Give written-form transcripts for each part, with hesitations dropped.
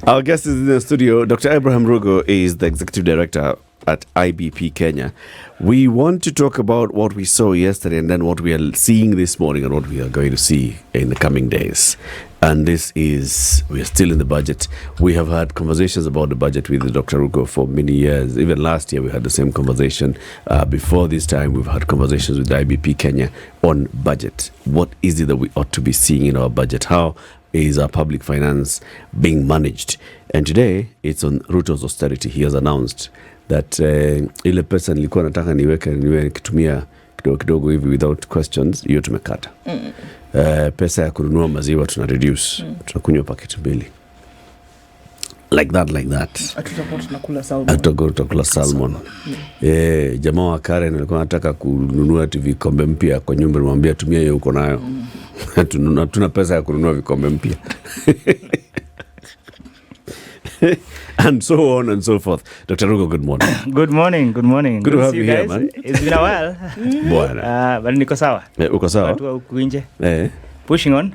Our guest is in the studio. Dr. Abraham Rugo is the Executive Director at IBP Kenya. We want to talk about what we saw yesterday and then what we are seeing this morning and what we are going to see in the coming days. And we are still in the budget. We have had conversations about the budget with Dr. Rugo for many years. Even last year we had the same conversation. Before this time we've had conversations with IBP Kenya on budget. What is it that we ought to be seeing in our budget? How is our public finance being managed? And today it's on Ruto's austerity. He has announced that ile pesa nilikuwa nataka niwe nikitumia kidogo hivi without questions, hiyo tumekata. Pesa ya kununua maziwa tuna reduce. Tunakunywa paketi mbili. Like that. Tutakula salmon. Jamaa wa Karen alikuwa anataka kununua vikombe mpya kwa nyumba, nimwambia tumia hiyo uko nayo. Tuna pesa ya kununua vikombe mpya. And so on and so forth. Dr. Rugo, good morning. Good morning. Good to have you here, man. It's been a while. Bwana. But niko sawa. Uko sawa? Watu wa huku nje. Pushing on.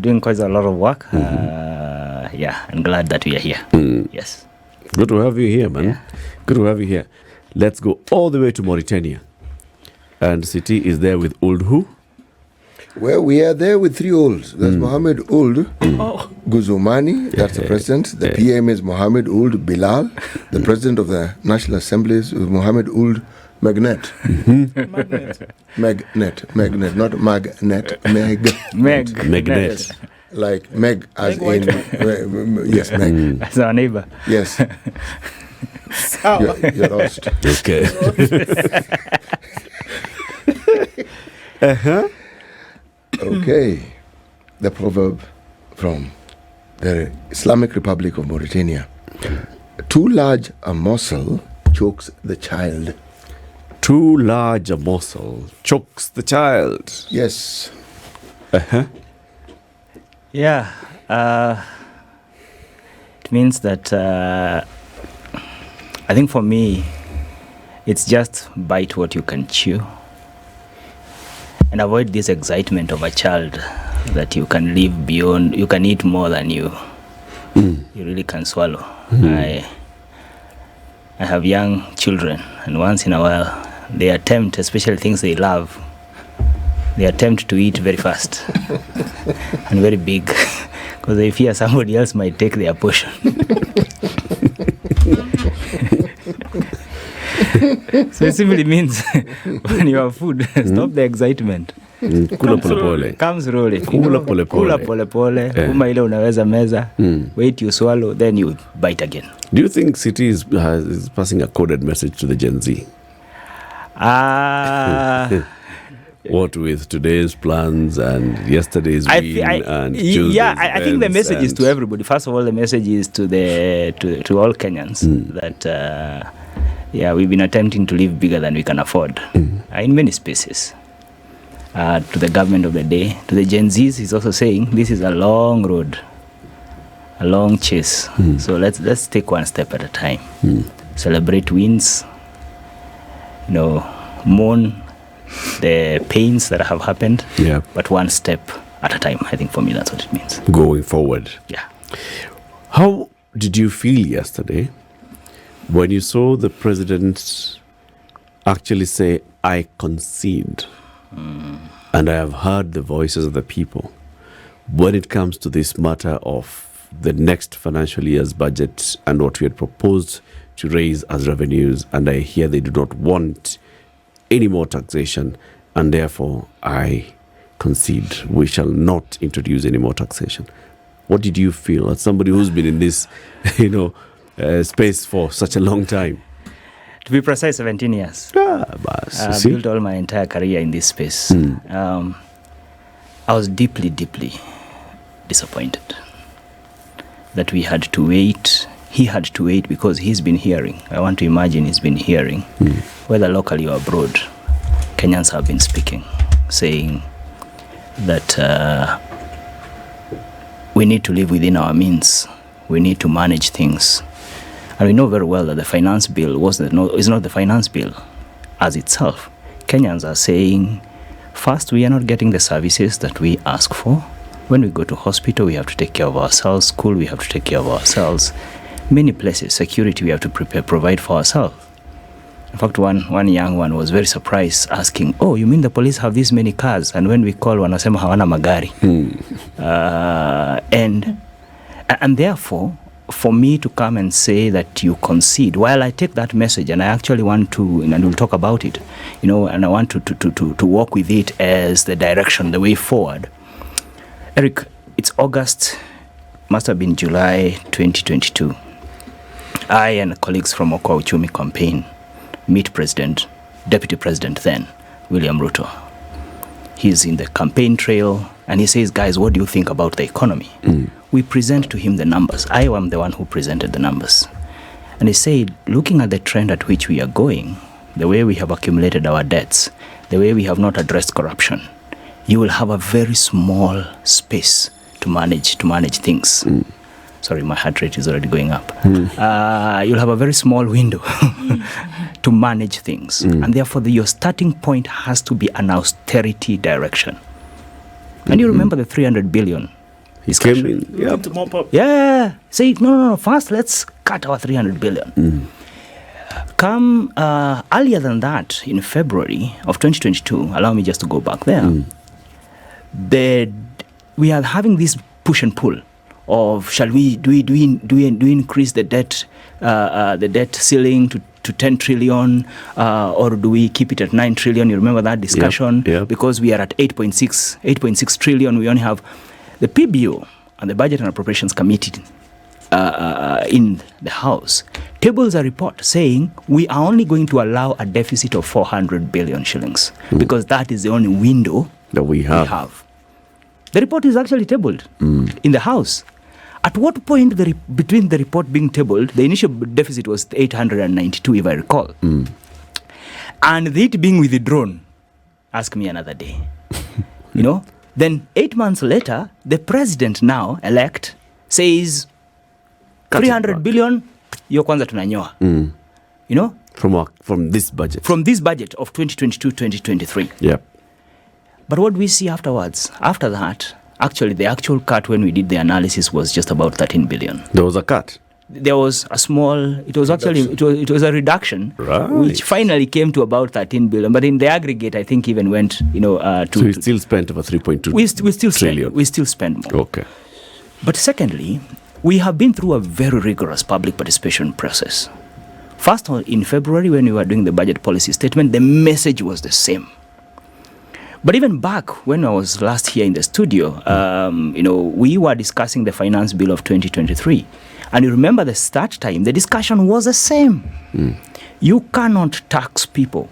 Doing quite a lot of work. I'm glad that we are here. Yes. Good to have you here, man. Yeah. Good to have you here. Let's go all the way to Mauritania. And City is there with Old who? Well, we are there with three olds. There's Mohammed Ould Guzumani, that's the president. The PM is Mohammed Ould Bilal. The president of the National Assembly is Mohammed Ould Magnet. Magnet, not Magnet. Magnet. Like Meg as in... yes, Meg. As our neighbor. Yes. You're lost. Okay. Okay, the proverb from the Islamic Republic of Mauritania. Too large a morsel chokes the child. Too large a morsel chokes the child. Yes. Yeah. It means that I think for me, it's just bite what you can chew. And avoid this excitement of a child that you can live beyond, you can eat more than you really can swallow. I have young children, and once in a while, they attempt, especially things they love, they attempt to eat very fast and very big because they fear somebody else might take their portion. So it simply means when you have food, stop the excitement. Kula pole pole. Comes rolling. Kula pole pole. Kula pole pole. Uma ile unaweza meza. Wait, you swallow, then you bite again. Do you think City is passing a coded message to the Gen Z? What with today's plans and yesterday's win and Tuesday's I think the message is to everybody. First of all, the message is to all Kenyans that we've been attempting to live bigger than we can afford in many spaces. To the government of the day, to the Gen Zs, he's also saying this is a long road, a long chase. So let's take one step at a time. Celebrate wins, mourn the pains that have happened, but one step at a time. I think for me that's what it means. Going forward. Yeah. How did you feel yesterday when you saw the president actually say, I concede, and I have heard the voices of the people when it comes to this matter of the next financial year's budget and what we had proposed to raise as revenues, and I hear they do not want any more taxation, and therefore I concede we shall not introduce any more taxation. What did you feel as somebody who's been in this, space for such a long time? To be precise, 17 years. I've built all my entire career in this space. I was deeply, deeply disappointed that we had to wait. He had to wait because he's been hearing. I want to imagine he's been hearing, whether locally or abroad, Kenyans have been speaking, saying that we need to live within our means. We need to manage things. And we know very well that the finance bill is not the finance bill as itself. Kenyans are saying, first, we are not getting the services that we ask for. When we go to hospital, we have to take care of ourselves. School, we have to take care of ourselves. Many places, security, we have to provide for ourselves. In fact, one young one was very surprised, asking, "Oh, you mean the police have this many cars?" And when we call, wanasema hawana magari. And therefore, for me to come and say that you concede, while I take that message and I actually want to, and we'll talk about it, and I want to walk with it as the direction, the way forward. Eric, it's August, must have been July 2022. I and colleagues from Okoh Uchumi campaign meet Deputy President then, William Ruto. He's in the campaign trail and he says, "Guys, what do you think about the economy?" We present to him the numbers. I am the one who presented the numbers. And he said, looking at the trend at which we are going, the way we have accumulated our debts, the way we have not addressed corruption, you will have a very small space to manage things. Sorry, my heart rate is already going up. You'll have a very small window to manage things. And therefore, your starting point has to be an austerity direction. And you remember the 300 billion. He came in. Yeah. To mop up. Yeah. Say, no. First, let's cut our 300 billion. Come earlier than that, in February of 2022, allow me just to go back there, we are having this push and pull of shall we increase the debt ceiling to 10 trillion or do we keep it at 9 trillion? You remember that discussion? Yep. Because we are at 8.6 trillion. We only have the PBO and the Budget and Appropriations Committee in the House tables a report saying we are only going to allow a deficit of 400 billion shillings because that is the only window that we have. The report is actually tabled in the House. At what point between the report being tabled, the initial deficit was 892, if I recall, and it being withdrawn? Ask me another day. Then 8 months later, the president now elect says 300 billion, yo kwanza tunanyoa. From this budget. From this budget of 2022-2023. Yep. But what do we see afterwards? After that, actually, the actual cut when we did the analysis was just about 13 billion. There was a cut. There was a small, it was a reduction, right, which finally came to about 13 billion. But in the aggregate, I think even went, to... So we still spent over 3.2 trillion. We still spend more. Okay. But secondly, we have been through a very rigorous public participation process. First, in February, when we were doing the budget policy statement, the message was the same. But even back when I was last here in the studio, we were discussing the finance bill of 2023. And you remember the start time, the discussion was the same. You cannot tax people,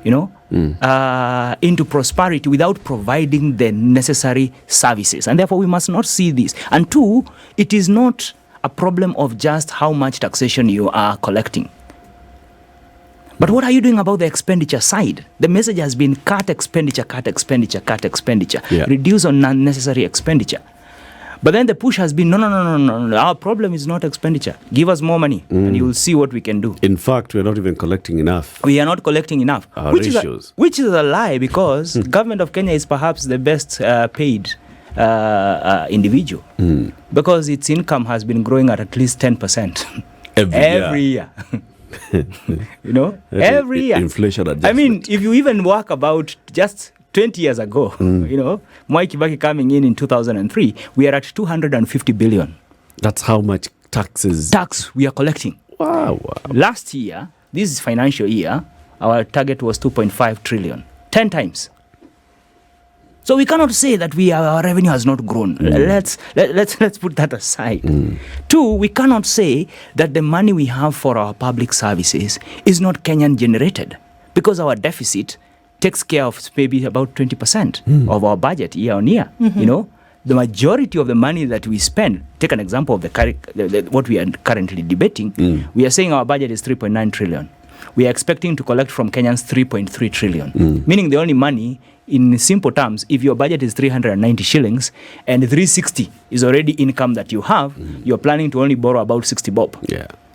into prosperity without providing the necessary services. And therefore, we must not see this. And two, it is not a problem of just how much taxation you are collecting. But what are you doing about the expenditure side? The message has been cut expenditure, reduce on unnecessary expenditure. But then the push has been, no, our problem is not expenditure. Give us more money and you will see what we can do. In fact, we're not even collecting enough. We are not collecting enough. Which is a lie because government of Kenya is perhaps the best paid individual because its income has been growing at least 10% every year. Every year. Inflation adjustment. I mean, if you even work about just 20 years ago, Mwai Kibaki coming in 2003, we are at 250 billion. That's how much tax we are collecting. Wow. Last year, this financial year, our target was 2.5 trillion. 10 times. So we cannot say that our revenue has not grown. Let's put that aside. Two, we cannot say that the money we have for our public services is not Kenyan generated because our deficit takes care of maybe about 20% of our budget year on year. The majority of the money that we spend, take an example of what we are currently debating, we are saying our budget is 3.9 trillion. We are expecting to collect from Kenyans 3.3 trillion, meaning the only money, in simple terms, if your budget is 390 shillings and 360 is already income that you have, you're planning to only borrow about 60 bob,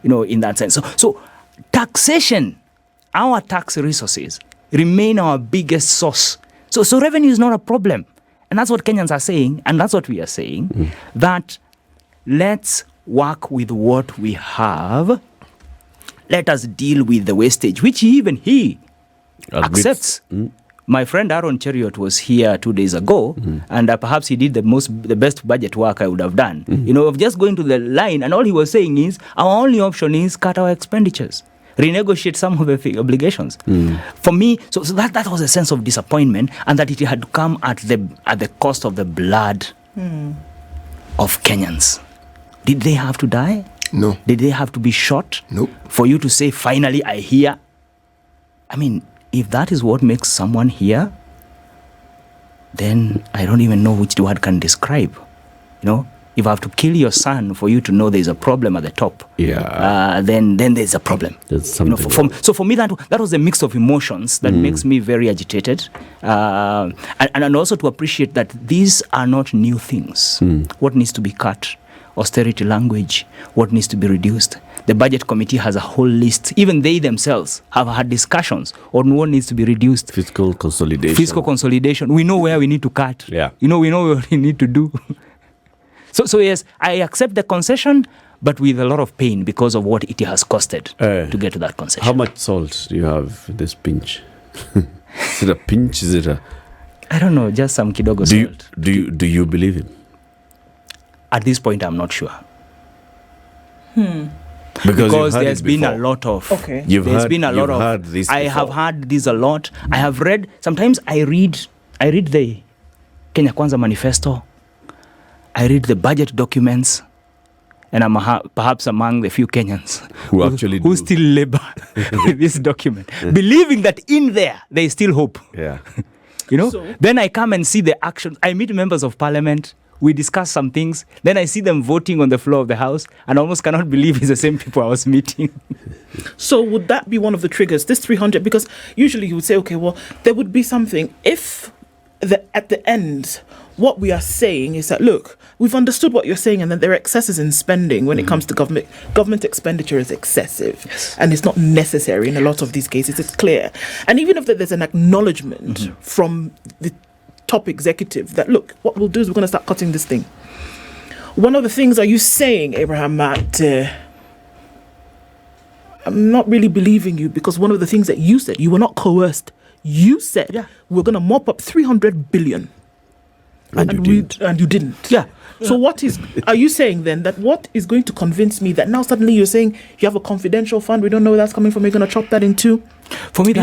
in that sense. So taxation, our tax resources remain our biggest source. So revenue is not a problem. And that's what Kenyans are saying, and that's what we are saying, that let's work with what we have. Let us deal with the wastage, which even he accepts. My friend Aaron Cheriot was here 2 days ago, and perhaps he did the best budget work I would have done. Of just going to the line, and all he was saying is, our only option is cut our expenditures, renegotiate some of the obligations. For me, so that was a sense of disappointment, and that it had come at the cost of the blood of Kenyans. Did they have to die? No. Did they have to be shot? Nope. For you to say, finally, I hear? I mean, if that is what makes someone hear, then I don't even know which word can describe. If I have to kill your son for you to know there's a problem at the top, then there's a problem. There's something. So for me, that was a mix of emotions that makes me very agitated, and also to appreciate that these are not new things. What needs to be cut? Austerity language, what needs to be reduced. The budget committee has a whole list. Even they themselves have had discussions on what needs to be reduced. Fiscal consolidation. We know where we need to cut. Yeah. We know what we need to do. So yes, I accept the concession, but with a lot of pain because of what it has costed to get to that concession. How much salt do you have in this pinch? Is it a pinch? Is it a... I don't know, just some kidogo salt. Do you believe him? At this point, I'm not sure. Because there's been a lot of... Okay. Heard this I before. have heard this a lot. I have read... Sometimes I read the Kenya Kwanza Manifesto. I read the budget documents. And I'm perhaps among the few Kenyans who still labor with this document. Believing that in there is still hope. Yeah. Then I come and see the actions. I meet members of parliament. We discuss some things. Then I see them voting on the floor of the house, and I almost cannot believe it's the same people I was meeting. So would that be one of the triggers, this 300? Because usually you would say, okay, well, there would be something. If at the end, what we are saying is that, look, we've understood what you're saying, and that there are excesses in spending when it comes to government expenditure is excessive, and it's not necessary in a lot of these cases. It's clear. And even if there's an acknowledgement from the top executive that, look, what we'll do is we're going to start cutting this thing. One of the things, are you saying, Abraham, that I'm not really believing you, because one of the things that you said, you were not coerced. You said we're going to mop up 300 billion. And you didn't. Yeah. So are you saying then that what is going to convince me that now suddenly you're saying you have a confidential fund, we don't know where that's coming from, you're going to chop that in two? For me,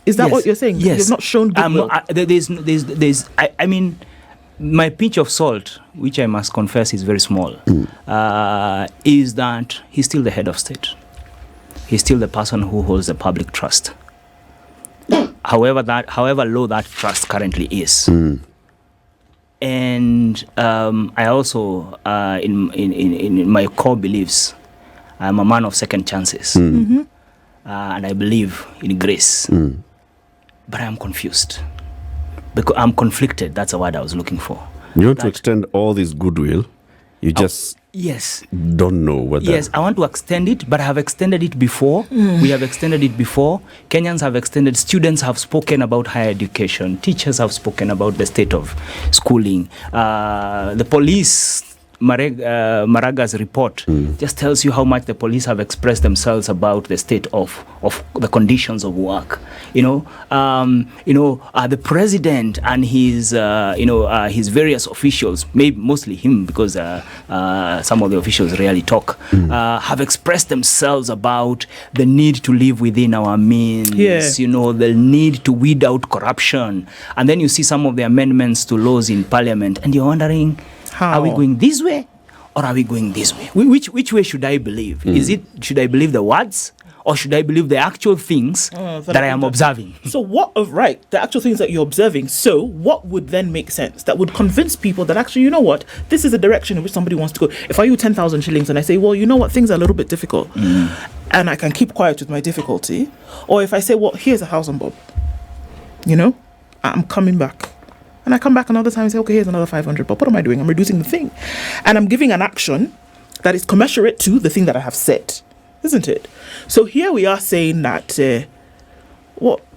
is that what you're saying? Yes. You've not shown goodwill. I mean, my pinch of salt, which I must confess is very small, is that he's still the head of state. He's still the person who holds the public trust. However low that trust currently is. And I also, in my core beliefs, I'm a man of second chances. And I believe in grace. But I am confused. Because I'm conflicted. That's the word I was looking for. You want to extend all this goodwill. You just don't know whether... Yes, I want to extend it, but I have extended it before. We have extended it before. Kenyans have extended. Students have spoken about higher education. Teachers have spoken about the state of schooling. The police... Maraga's report just tells you how much the police have expressed themselves about the state of the conditions of work. The president and his various officials, maybe mostly him, because some of the officials rarely talk, have expressed themselves about the need to live within our means. The need to weed out corruption. And then you see some of the amendments to laws in parliament, and you're wondering, are we going this way or are we going this way? Which way should I believe? Should I believe the words or should I believe the actual things that I am observing? So the actual things that you're observing. So what would then make sense that would convince people that actually, you know what, this is the direction in which somebody wants to go. If I owe 10,000 shillings and I say, well, you know what, things are a little bit difficult and I can keep quiet with my difficulty. Or if I say, well, here's a house on Bob, I'm coming back. And I come back another time and say, okay, here's another 500. But what am I doing? I'm reducing the thing. And I'm giving an action that is commensurate to the thing that I have said. Isn't it? So here we are saying that,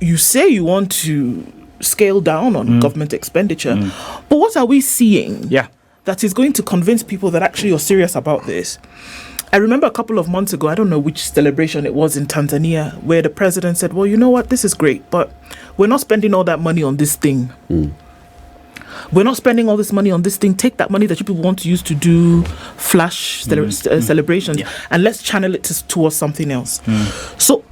you say you want to scale down on government expenditure. But what are we seeing that is going to convince people that actually you're serious about this? I remember a couple of months ago, I don't know which celebration it was in Tanzania, where the president said, well, you know what, this is great, but we're not spending all that money on this thing. We're not spending all this money on this thing. Take that money that you people want to use to do flash celebrations and let's channel it towards something else. So,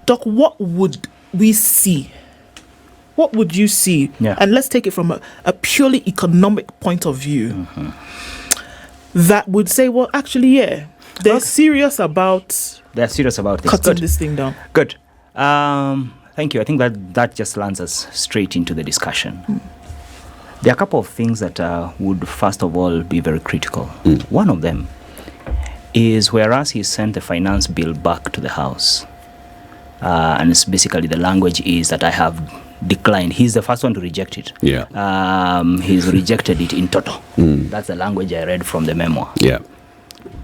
Doc, what would we see? What would you see? And let's take it from a purely economic point of view that would say, well, actually, they're serious about this. Cutting this thing down. Good. Thank you. I think that just lands us straight into the discussion. There are a couple of things that would, first of all, be very critical. One of them is whereas he sent the finance bill back to the House, and it's basically the language is that I have declined. He's the first one to reject it. He's rejected it in total. That's the language I read from the memoir.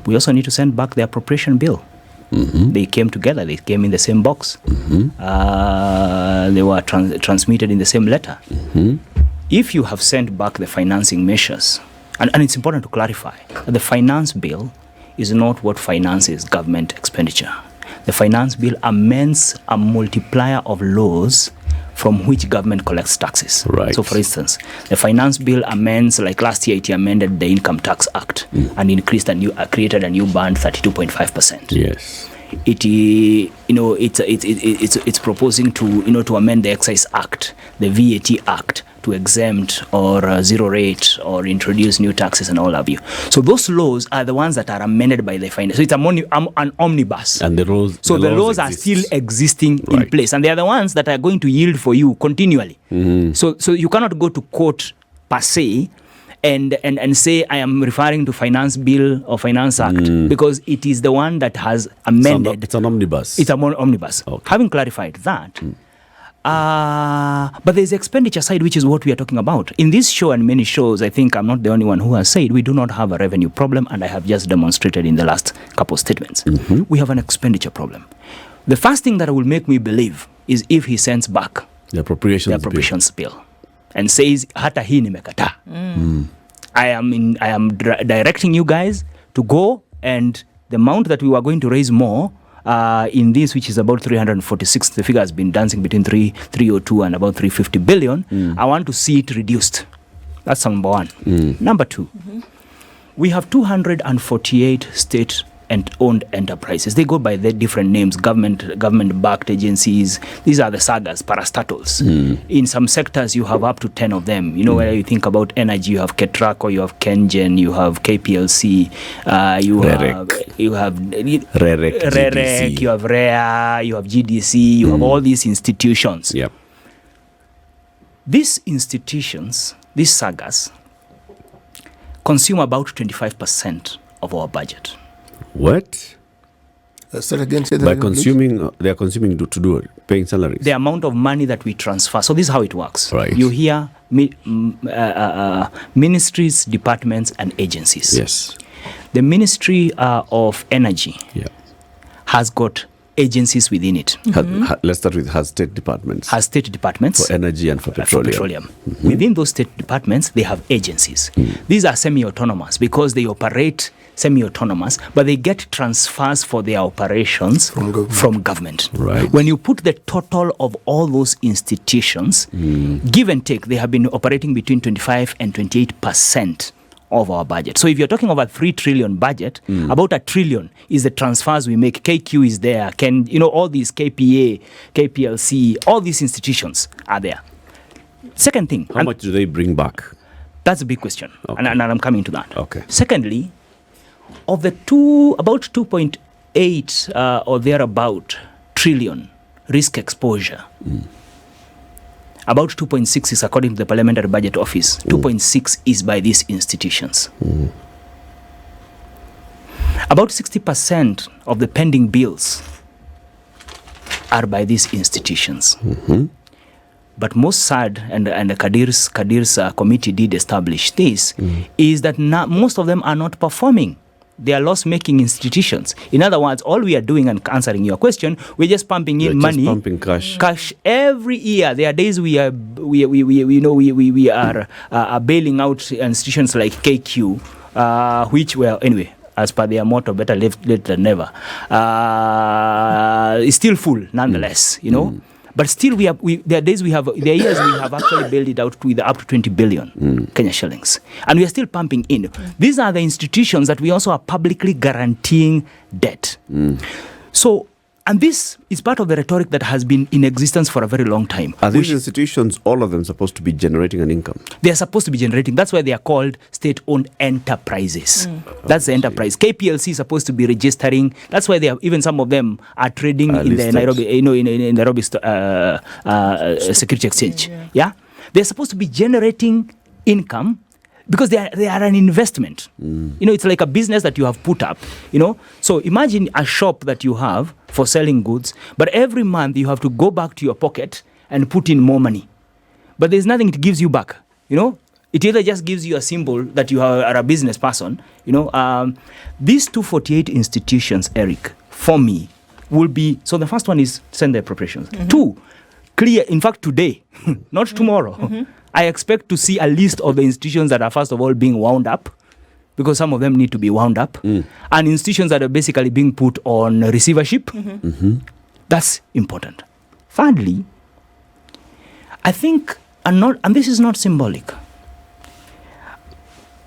We also need to send back the appropriation bill. They came together. They came in the same box. They were transmitted in the same letter. If you have sent back the financing measures, and it's important to clarify, the finance bill is not what finances government expenditure. The finance bill amends a multiplier of laws from which government collects taxes. So, for instance, the finance bill amends, like last year, it amended the Income Tax Act and increased created a new band, 32.5%. It's proposing to amend the Excise Act, the VAT Act, to exempt or zero rate or introduce new taxes and all of you. So those laws are the ones that are amended by the finance. So it's an omnibus. And the laws. So the laws are still existing in place, and they are the ones that are going to yield for you continually. So you cannot go to court per se and say I am referring to finance bill or finance act because it is the one that has amended. It's an omnibus. It's an omnibus. Having clarified that. But there's the expenditure side, which is what we are talking about. In this show and many shows, I think I'm not the only one who has said we do not have a revenue problem, and I have just demonstrated in the last couple of statements. We have an expenditure problem. The first thing that will make me believe is if he sends back the appropriations bill and says, hata hii nimekata. I am directing you guys to go, and the amount that we were going to raise more in this, which is about 346, the figure has been dancing between 302 and about 350 billion. I want to see it reduced. That's number one. Number two, we have 248 state and owned enterprises. They go by their different names, government-backed agencies. These are the sagas, parastatals. In some sectors, you have up to 10 of them. Whether you think about energy, you have Ketraco, you have Kengen, you have KPLC, you have REREC, you have REA, you have GDC, you have all these institutions. These institutions, these sagas, consume about 25% of our budget. What? By consuming, please. They are consuming to do it, paying salaries. The amount of money that we transfer. So this is how it works. You hear ministries, departments, and agencies. The Ministry of Energy has got agencies within it. Let's start with has state departments. For energy and for petroleum. Within those state departments, they have agencies. These are semi-autonomous because they operate semi-autonomous, but they get transfers for their operations from government. When you put the total of all those institutions, give and take, they have been operating between 25 and 28% of our budget. So if you're talking about 3 trillion budget, about 1 trillion is the transfers we make. KQ is there, all these KPA, KPLC, all these institutions are there. Second thing. How much do they bring back? That's a big question, and I'm coming to that. Secondly, of the about 2.8 or thereabout trillion risk exposure, about 2.6 is according to the Parliamentary Budget Office. 2.6 is by these institutions. About 60% of the pending bills are by these institutions. But most sad, and Kadir's committee did establish this, is that most of them are not performing. They are loss-making institutions. In other words, all we are doing, and answering your question, we're just pumping in money, just pumping cash every year. There are days we are bailing out institutions like KQ, which were anyway, as per their motto, better late than never. It's still full nonetheless, But still, there are years we have actually bailed it out with up to 20 billion Kenya shillings. And we are still pumping in. These are the institutions that we also are publicly guaranteeing debt. So, and this is part of the rhetoric that has been in existence for a very long time. Are these institutions, all of them, supposed to be generating an income? They are supposed to be generating. That's why they are called state-owned enterprises. That's the enterprise. KPLC is supposed to be registering. That's why even some of them are trading in the Nairobi, in Nairobi Security Exchange. Yeah, they're supposed to be generating income because they are an investment. It's like a business that you have put up. So imagine a shop that you have for selling goods, but every month you have to go back to your pocket and put in more money. But there's nothing it gives you back. It either just gives you a symbol that you are a business person. These 248 institutions, Eric, for me, will be, so the first one is send the appropriations. 2, clear, in fact today, not tomorrow, I expect to see a list of the institutions that are first of all being wound up, because some of them need to be wound up, and institutions that are basically being put on receivership. That's important. Thirdly, I think, and this is not symbolic,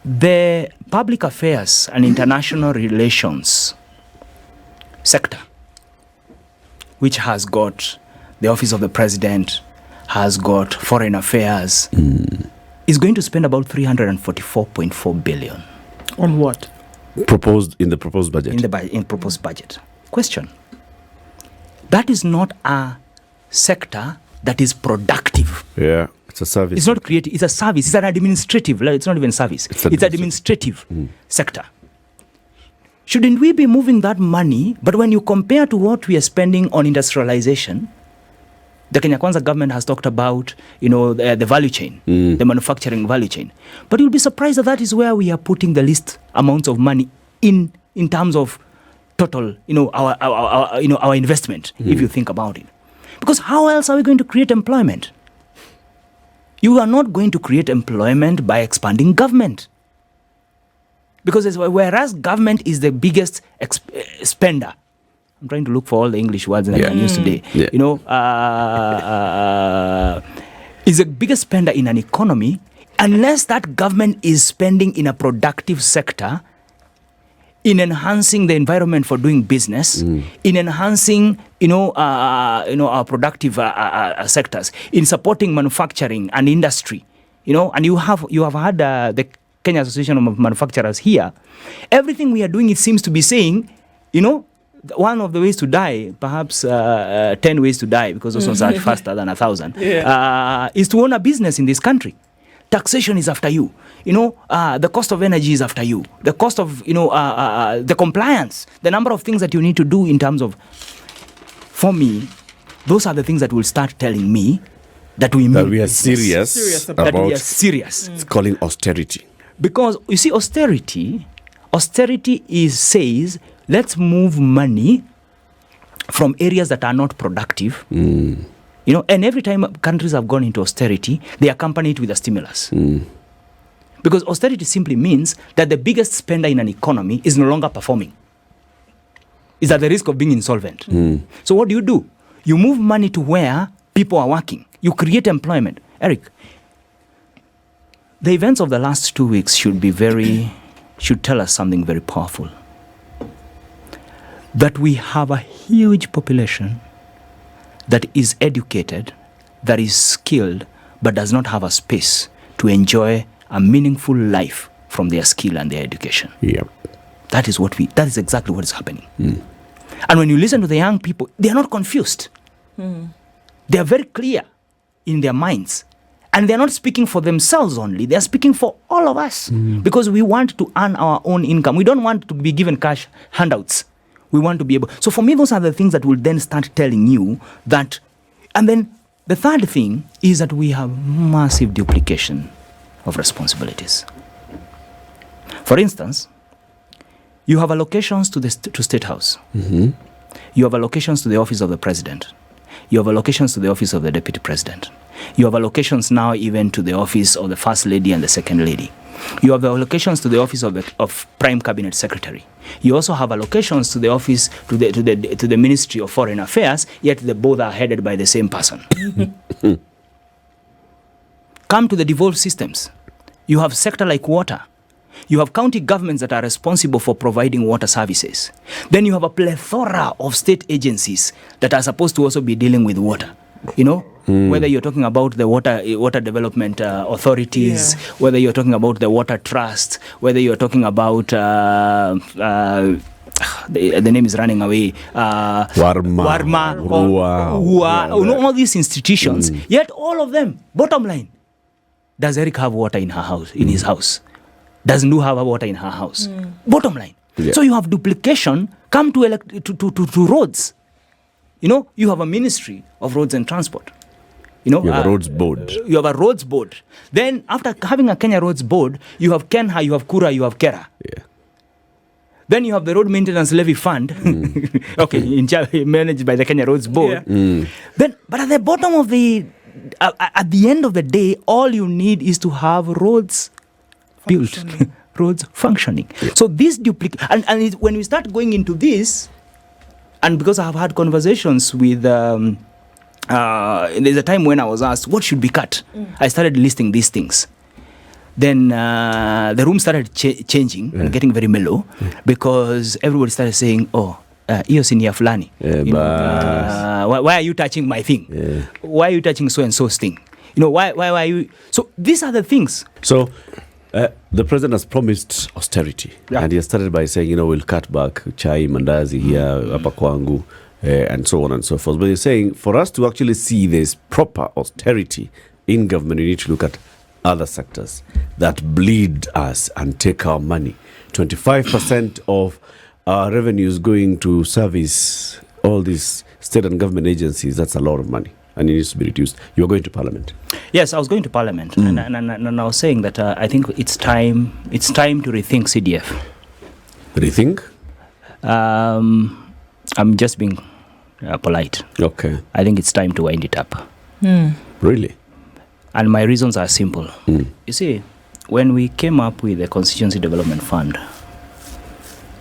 the public affairs and international relations sector, which has got the Office of the President, has got foreign affairs, is going to spend about 344.4 billion. On what? In the proposed budget. In proposed budget. Question. That is not a sector that is productive. Yeah, it's a service. It's not creative. It's a service. It's an administrative. It's not even service. It's administrative sector. Shouldn't we be moving that money? But when you compare to what we are spending on industrialization, the Kenya Kwanza government has talked about, the value chain, the manufacturing value chain. But you'll be surprised that is where we are putting the least amounts of money in terms of total, our investment, if you think about it. Because how else are we going to create employment? You are not going to create employment by expanding government. Because whereas government is the biggest spender, I'm trying to look for all the English words that I can use today. Is the biggest spender in an economy, unless that government is spending in a productive sector, in enhancing the environment for doing business, in enhancing, our productive sectors, in supporting manufacturing and industry, and you have had the Kenya Association of Manufacturers here. Everything we are doing, it seems to be saying, one of the ways to die, perhaps 10 ways to die, because those ones are faster than 1,000, is to own a business in this country. Taxation is after you. The cost of energy is after you. The cost of, the compliance, the number of things that you need to do in terms of, for me, those are the things that will start telling me that we are serious about. That we are serious. It's calling austerity. Because, you see, austerity says, let's move money from areas that are not productive. And every time countries have gone into austerity, they accompany it with a stimulus. Because austerity simply means that the biggest spender in an economy is no longer performing. Is at the risk of being insolvent. So what do? You move money to where people are working. You create employment. Eric, the events of the last 2 weeks should tell us something very powerful. That we have a huge population that is educated, that is skilled, but does not have a space to enjoy a meaningful life from their skill and their education. That is exactly what is happening. And when you listen to the young people, they are not confused. They are very clear in their minds. And they are not speaking for themselves only. They are speaking for all of us. Because we want to earn our own income. We don't want to be given cash handouts. We want to be able. So for me, those are the things that will then start telling you that. And then the third thing is that we have massive duplication of responsibilities. For instance, You have allocations to State House. Mm-hmm. You have allocations to the office of the president. You have allocations to the office of the deputy president. You have allocations now even to the office of the first lady and the second lady. You have allocations to the office of prime cabinet secretary. You also have allocations to the office to the Ministry of Foreign Affairs. Yet they both are headed by the same person. Come to the devolved systems. You have sector like water. You have county governments that are responsible for providing water services. Then you have a plethora of state agencies that are supposed to also be dealing with water. You know, whether you're talking about the water development authorities, whether you're talking about the water trust, whether you're talking about the name is running away. Warma, all these institutions. Yet all of them, bottom line, does Eric have water in her house, in his house? Does Ndu have water in her house? Bottom line. Yeah. So you have duplication. Come to roads. You know, you have a Ministry of Roads and Transport. You know, have a roads board. You have a roads board. Then after having a Kenya roads board, you have Kenha, you have Kura, you have Kera. Yeah. Then you have the road maintenance levy fund, managed by the Kenya roads board. Yeah. Then, but at the bottom of at the end of the day, all you need is to have roads built, roads functioning. Yeah. So this and when we start going into this, and because I have had conversations with, there's a time when I was asked, what should be cut? I started listing these things. Then the room started changing and getting very mellow because everybody started saying, iyo si ni ya fulani. Why are you touching my thing? Yeah. Why are you touching so-and-so's thing? You know, why are you? So these are the things. So the president has promised austerity, and he has started by saying, we'll cut back chai, mandazi here, hapa kwangu, and so on and so forth. But he's saying, for us to actually see this proper austerity in government, we need to look at other sectors that bleed us and take our money. 25% of our revenues going to service all these state and government agencies, that's a lot of money. And it needs to be reduced. You're going to Parliament. Yes, I was going to Parliament, and I was saying that I think it's time to rethink CDF. Rethink? I'm just being polite. Okay. I think it's time to wind it up. Really? And my reasons are simple. You see, when we came up with the Constituency Development Fund,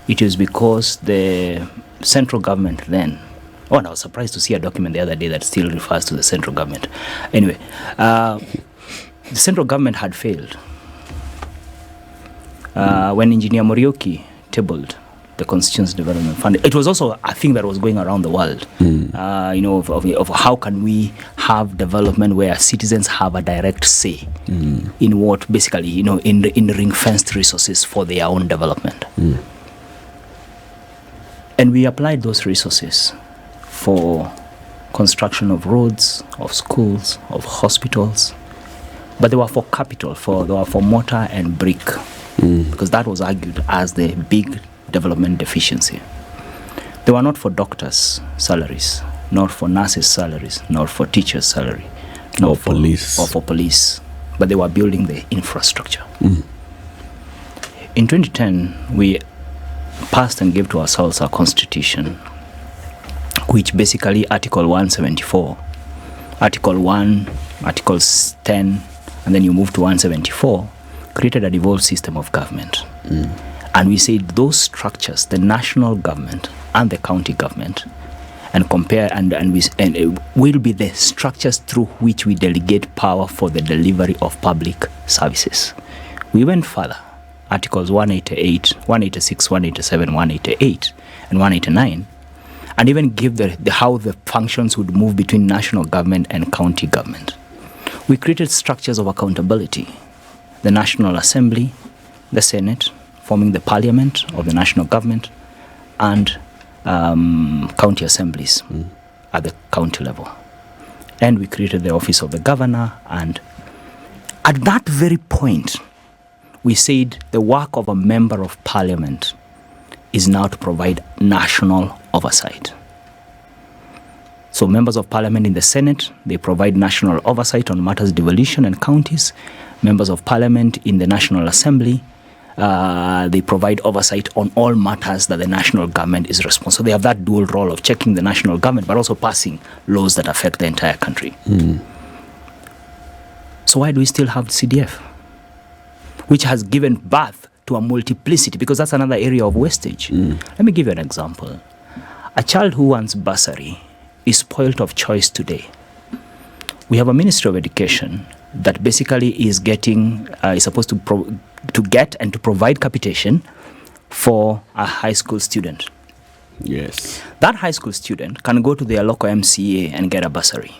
it is because the central government then. And I was surprised to see a document the other day that still refers to the central government. Anyway, the central government had failed. When Engineer Morioki tabled the Constituency Development Fund, it was also a thing that was going around the world. Of how can we have development where citizens have a direct say in what basically, in ring-fenced resources for their own development. And we applied those resources for construction of roads, of schools, of hospitals, but they were for capital, they were for mortar and brick, because that was argued as the big development deficiency. They were not for doctors' salaries, not for nurses' salaries, nor for teachers' salary, or for police, but they were building the infrastructure. In 2010, we passed and gave to ourselves our constitution, which basically Article 174, Article 1, Articles 10, and then you move to 174, created a devolved system of government. And we said those structures, the national government and the county government, and compare, and will be the structures through which we delegate power for the delivery of public services. We went further. Articles 188, 186, 187, 188, and 189, and even give how the functions would move between national government and county government. We created structures of accountability. The National Assembly, the Senate, forming the Parliament of the national government, and county assemblies at the county level. And we created the Office of the Governor, and at that very point, we said the work of a member of Parliament is now to provide national oversight. So members of Parliament in the Senate, they provide national oversight on matters devolution and counties. Members of Parliament in the National Assembly, They provide oversight on all matters that the national government is responsible. So they have that dual role of checking the national government, but also passing laws that affect the entire country. So why do we still have CDF, which has given birth to a multiplicity? Because that's another area of wastage. Let me give you an example. A child who wants bursary is spoiled of choice today. We have a Ministry of Education that basically is supposed to get and to provide capitation for a high school student. Yes. That high school student can go to their local MCA and get a bursary.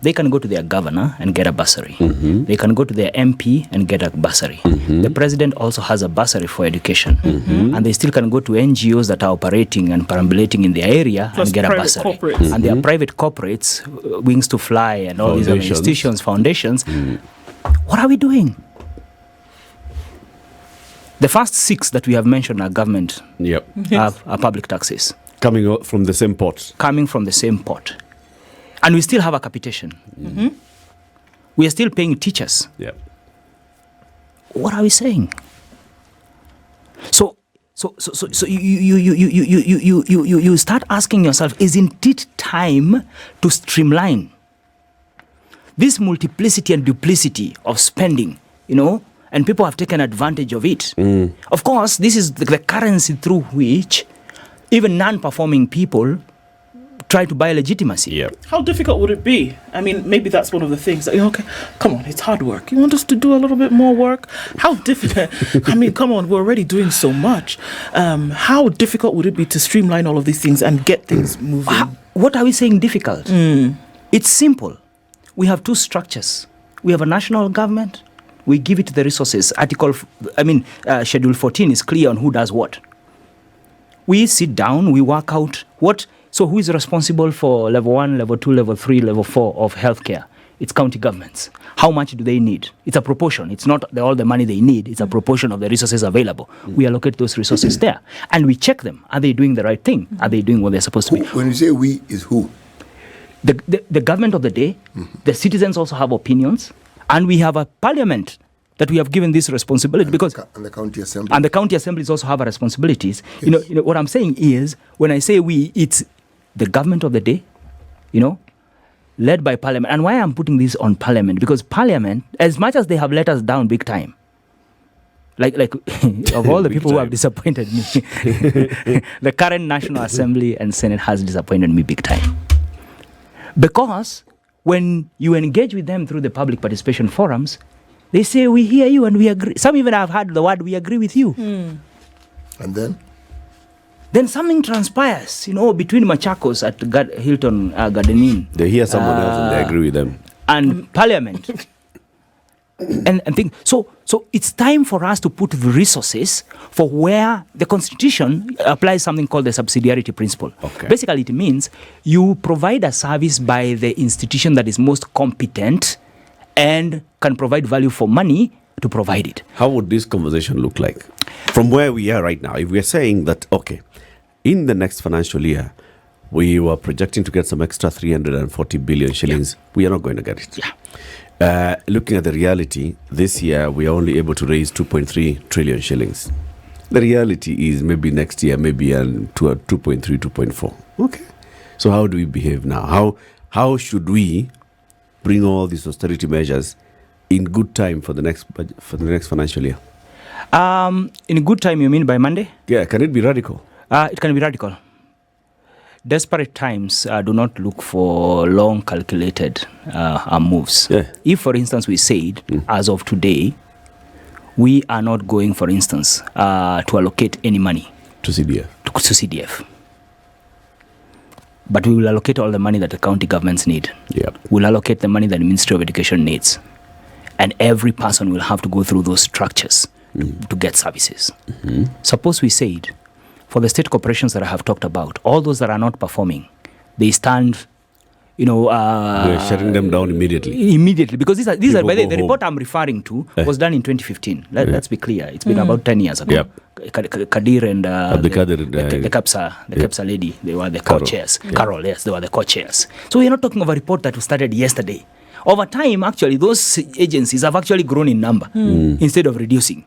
They can go to their governor and get a bursary. They can go to their MP and get a bursary. The president also has a bursary for education. And they still can go to NGOs that are operating and perambulating in their area and get a bursary. And there are private corporates, Wings to Fly and all these other institutions, foundations. What are we doing? The first 6 that we have mentioned are government, are public taxes. Coming out from the same pot. Coming from the same pot. And we still have a capitation. We are still paying teachers. What are we saying? So you start asking yourself, isn't it time to streamline this multiplicity and duplicity of spending, and people have taken advantage of it. Of course, this is the currency through which even non-performing people try to buy legitimacy. How difficult would it be? I mean, maybe that's one of the things. Okay, come on, it's hard work. You want us to do a little bit more work? How difficult? I mean, come on, we're already doing so much. How difficult would it be to streamline all of these things and get things moving? What are we saying difficult? It's simple. We have 2 structures. We have a national government. We give it the resources. Schedule 14 is clear on who does what. We sit down, we work out so who is responsible for level 1, level 2, level 3, level 4 of healthcare? It's county governments. How much do they need? It's a proportion. It's not all the money they need. It's a proportion of the resources available. We allocate those resources there. And we check them. Are they doing the right thing? Are they doing what they're supposed to be? When you say we, is who? The government of the day. The citizens also have opinions. And we have a parliament that we have given this responsibility and the county assembly. And the county assemblies also have responsibilities. Yes. You know what I'm saying is, when I say we, it's the government of the day, led by parliament. And why I'm putting this on parliament, because parliament, as much as they have let us down big time, like of all the people who have disappointed me, the current National Assembly and Senate has disappointed me big time. Because when you engage with them through the public participation forums, they say, we hear you and we agree. Some even have heard the word, we agree with you. And then? Then something transpires, between Machakos at Hilton Garden Inn. They hear someone else and they agree with them. And Parliament. and think. So it's time for us to put the resources for where the Constitution applies something called the subsidiarity principle. Okay. Basically, it means you provide a service by the institution that is most competent and can provide value for money to provide it. How would this conversation look like? From where we are right now, if we're saying that, okay, in the next financial year, we were projecting to get some extra 340 billion shillings. We are not going to get it. Looking at the reality, this year we are only able to raise 2.3 trillion shillings. The reality is maybe next year, maybe to a 2.3, 2.4. Okay. So how do we behave now? How should we bring all these austerity measures in good time for the next financial year? In good time, you mean by Monday? Yeah. Can it be radical? It can be radical. Desperate times do not look for long calculated moves. Yeah. If, for instance, we said, as of today, we are not going, for instance, to allocate any money to CDF. To CDF. But we will allocate all the money that the county governments need. Yep. We'll allocate the money that the Ministry of Education needs. And every person will have to go through those structures to get services. Suppose we said, for the state corporations that I have talked about, all those that are not performing, they stand, we're shutting them down immediately. Immediately, because these are by the report I'm referring to was done in 2015. Let's be clear. It's been about 10 years ago. Yep. Kadir and the Kapsa lady, they were the co-chairs. Carol, yes, they were the co-chairs. So we're not talking of a report that was started yesterday. Over time, actually, those agencies have actually grown in number instead of reducing.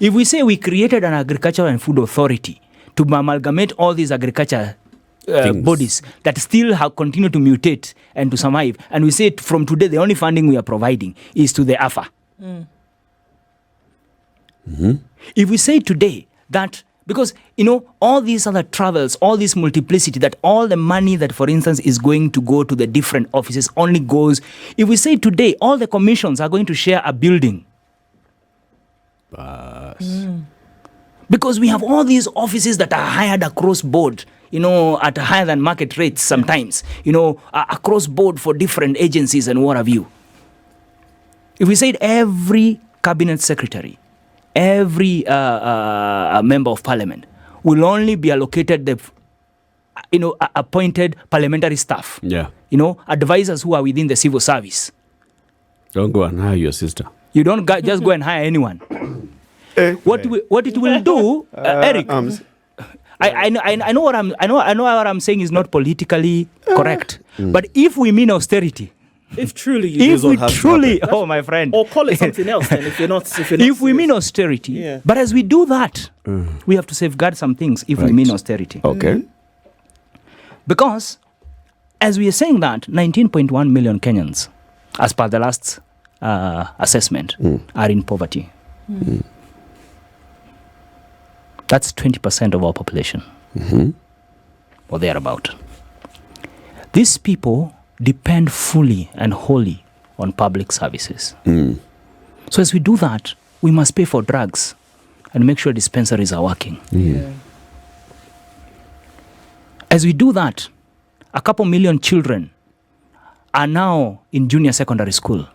If we say we created an agricultural and food authority to amalgamate all these agriculture bodies that still have continued to mutate and to survive, and we say from today the only funding we are providing is to the AFA. If we say today that, because all these other travels, all this multiplicity, that all the money that, for instance, is going to go to the different offices only goes, if we say today all the commissions are going to share a building, because we have all these offices that are hired across board, at higher than market rates sometimes, across board for different agencies and what have you. If we said every cabinet secretary, every member of parliament will only be allocated the appointed parliamentary staff, advisors who are within the civil service. Don't go and hire your sister. You don't just go and hire anyone. What it will do, Eric, I know what I'm saying is not politically correct, but if we mean austerity, if truly, oh my friend, or call it something else. Then if you're not if we mean austerity, but as we do that, we have to safeguard some things. If we mean austerity, okay, because as we are saying that 19.1 million Kenyans, as per the last assessment, are in poverty. That's 20% of our population, or thereabout. These people depend fully and wholly on public services. So as we do that, we must pay for drugs and make sure dispensaries are working. As we do that, a couple million children are now in junior secondary school.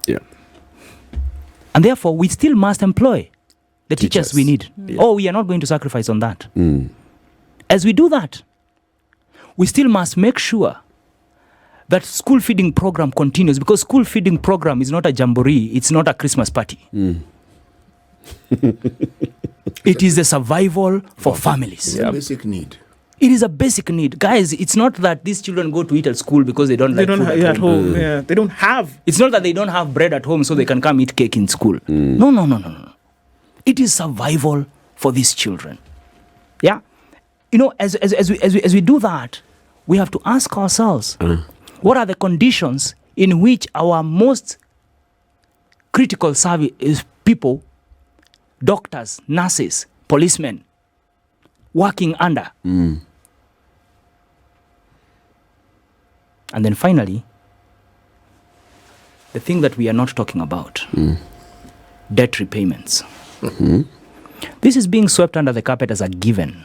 And therefore, we still must employ the teachers we need. Oh, we are not going to sacrifice on that. As we do that, we still must make sure that school feeding program continues, because school feeding program is not a jamboree, it's not a Christmas party. It is a survival for families. It's a basic need. It is a basic need. Guys, it's not that these children go to eat at school because they don't like food at home. They don't have. It's not that they don't have bread at home so they can come eat cake in school. No. It is survival for these children. Yeah? As we do that, we have to ask ourselves, what are the conditions in which our most critical service people, doctors, nurses, policemen, working under? And then finally, the thing that we are not talking about, debt repayments. This is being swept under the carpet as a given.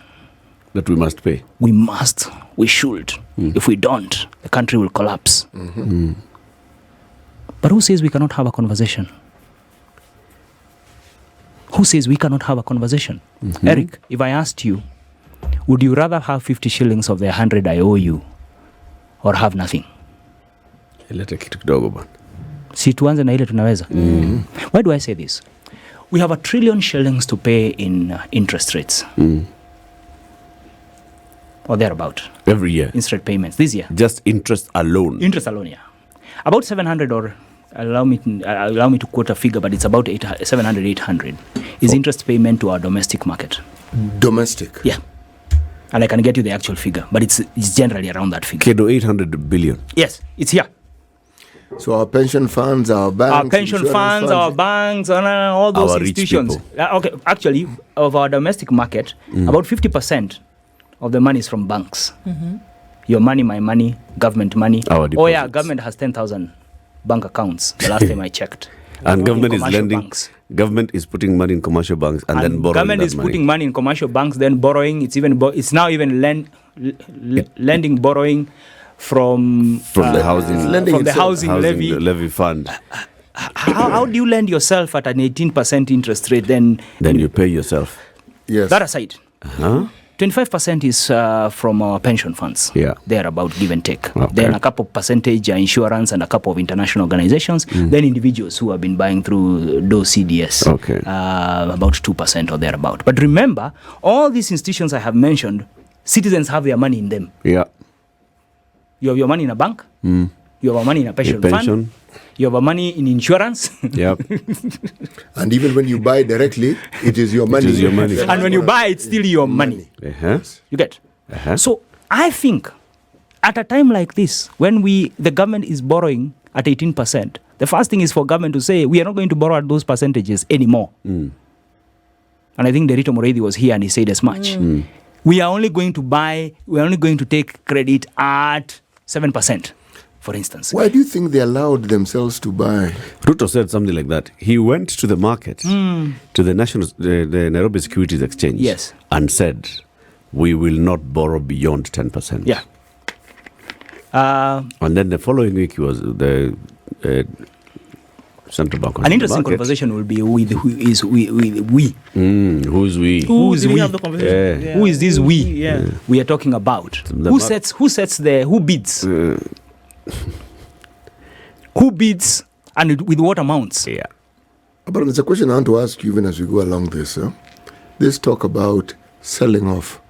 That we must pay. We must. We should. If we don't, the country will collapse. But who says we cannot have a conversation? Who says we cannot have a conversation? Eric, if I asked you, would you rather have 50 shillings of the 100 I owe you or have nothing? Leta kitu kidogo bwana. Si tuanze na ile tunaweza. Why do I say this? We have 1 trillion shillings to pay in interest rates. Or thereabout. Every year. Interest payments this year. Just interest alone. Interest alone, yeah. About 700, or allow me to quote a figure, but it's about 700, 800 is interest payment to our domestic market. Domestic? Yeah. And I can get you the actual figure, but it's generally around that figure. Kedo 800 billion. Yes, it's here. So our pension funds, our banks, our pension funds, our banks, and all those our institutions. Okay, actually, of our domestic market, about 50% of the money is from banks. Your money, my money, government money. Our deposits. Oh yeah, government has 10,000 bank accounts. The last time I checked. And government is lending. Banks. Government is putting money in commercial banks and then borrowing. Government is putting money in commercial banks, then borrowing. It's now even lending, borrowing from the housing levy fund. How do you lend yourself at an 18% interest rate? Then you pay yourself. Yes. That aside. 25% is from our pension funds. Yeah. They're about give and take. Okay. Then a couple percentage are insurance and a couple of international organizations. Then individuals who have been buying through those CDS. Okay. About 2% or thereabout. But remember, all these institutions I have mentioned, citizens have their money in them. Yeah. You have your money in a bank. You have our money in a pension fund. You have our money in insurance. Yep. And even when you buy directly, it is your money. It is your money. And when you buy, it's still your money. Uh-huh. You get? Uh-huh. So I think at a time like this, when the government is borrowing at 18%, the first thing is for government to say, we are not going to borrow at those percentages anymore. And I think Derito Moreithi was here and he said as much. We are only going to take credit at 7%, for instance. Why do you think they allowed themselves to buy? Ruto said something like that. He went to the market, to the Nairobi Securities Exchange, Yes. and said, we will not borrow beyond 10%. Yeah. And then the following week, he was the central bank. An interesting conversation will be with who is we. Who's we? Who's did we? have the conversation? Yeah. Who is this we? Yeah. We are talking about. Who bids? Who bids and with what amounts? Yeah. But there's a question I want to ask you even as we go along this. This talk about selling off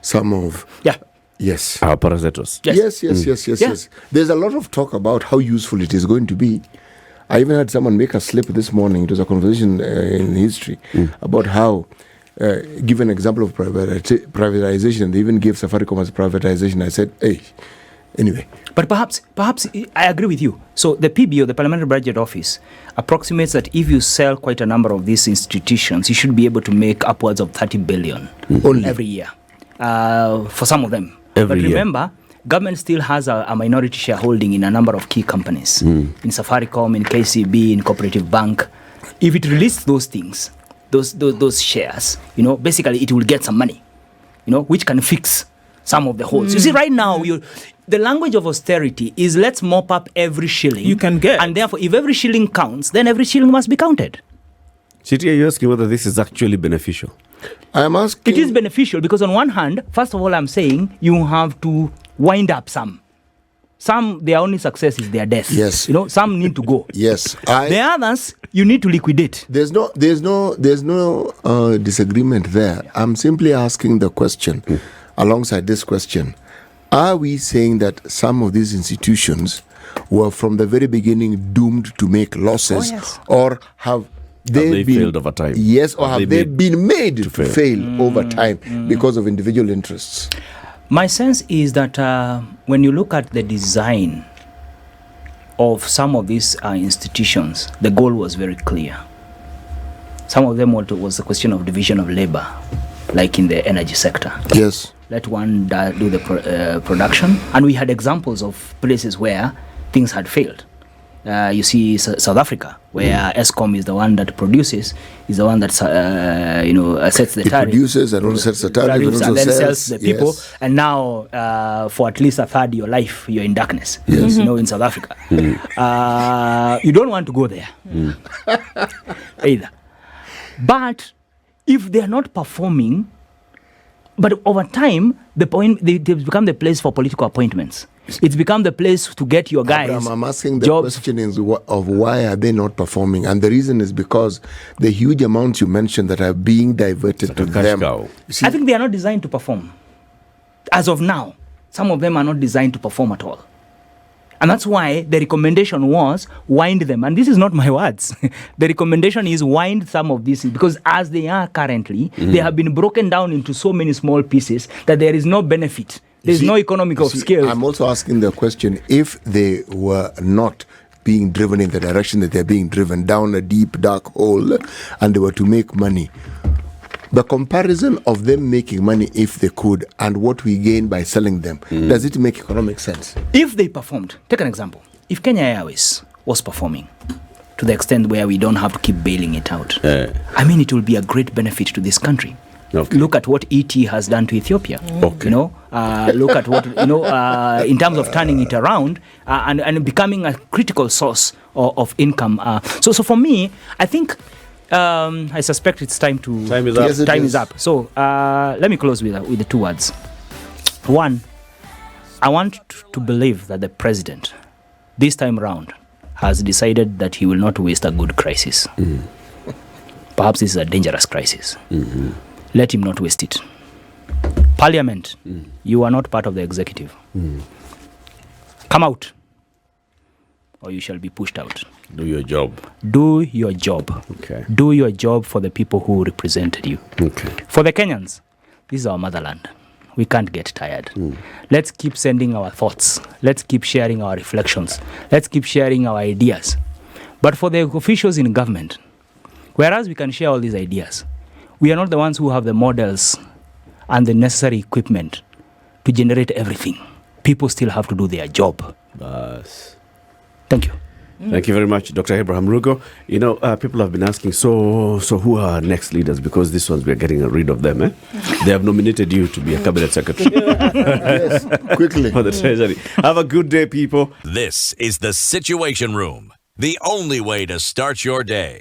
some of... Yeah. Yes. Our parasitos. Yes. Yes. There's a lot of talk about how useful it is going to be. I even had someone make a slip this morning. It was a conversation in history about how, give an example of privatization. They even gave Safaricom as privatization. I said, hey, anyway. But perhaps I agree with you. So the PBO, the Parliamentary Budget Office, approximates that if you sell quite a number of these institutions, you should be able to make upwards of 30 billion Only every year for some of them. Every year. Remember, government still has a minority shareholding in a number of key companies, in Safaricom, in KCB, in Cooperative Bank. If it releases those things, those shares, basically it will get some money, which can fix some of the holes. You see, right now, the language of austerity is let's mop up every shilling You can get. and therefore, if every shilling counts, then every shilling must be counted. Chiti, are you asking whether this is actually beneficial? I am asking... It is beneficial because on one hand, first of all, I'm saying you have to wind up some. Some, their only success is their death. Yes. Some need to go. Yes. The others, you need to liquidate. There's no disagreement there. I'm simply asking the question, alongside this question, are we saying that some of these institutions were from the very beginning doomed to make losses? Oh, yes. Or have they been failed over time? Yes, or have they been made to fail over time because of individual interests? My sense is that when you look at the design of some of these institutions, the goal was very clear. Some of them was the question of division of labor, like in the energy sector. Yes. Let one do the production. And we had examples of places where things had failed. You see South Africa, where ESCOM is the one that produces, is the one that sets the tariff. It produces and also sets the tariff and also then sells the people. Yes. And now, for at least a third of your life, you're in darkness. Yes. In South Africa. You don't want to go there either. But if they are not performing, but over time, they've become the place for political appointments. It's become the place to get your guys Abraham, I'm asking the jobs. question of why are they not performing? And the reason is because the huge amounts you mentioned that are being diverted to them. You see, I think they are not designed to perform. As of now, some of them are not designed to perform at all. And that's why the recommendation was wind them. And this is not my words. The recommendation is wind some of these, because as they are currently, they have been broken down into so many small pieces that there is no benefit. There's no economic of scale. I'm also asking the question, if they were not being driven in the direction that they're being driven down a deep, dark hole, and they were to make money, the comparison of them making money if they could and what we gain by selling them, does it make economic sense? If they performed, take an example. If Kenya Airways was performing to the extent where we don't have to keep bailing it out, it will be a great benefit to this country. Okay. Look at what ET has done to Ethiopia. Okay. Look at what in terms of turning it around and becoming a critical source of income. So for me, I think I suspect it's time to. Time is up. Yes, Time is up. So let me close with the two words. One, I want to believe that the president, this time round, has decided that he will not waste a good crisis. Perhaps this is a dangerous crisis. Let him not waste it. Parliament, you are not part of the executive. Come out or you shall be pushed out. Do your job. Do your job. Okay. Do your job for the people who represented you. Okay. For the Kenyans, this is our motherland. We can't get tired. Let's keep sending our thoughts. Let's keep sharing our reflections. Let's keep sharing our ideas. But for the officials in government, whereas we can share all these ideas, we are not the ones who have the models and the necessary equipment to generate everything. People still have to do their job. Bas. Thank you. Thank you very much, Dr. Abraham Rugo. You know, people have been asking, so who are our next leaders? Because these ones, we are getting rid of them. They have nominated you to be a cabinet secretary. Yes, quickly. For the treasury. Have a good day, people. This is the Situation Room, the only way to start your day.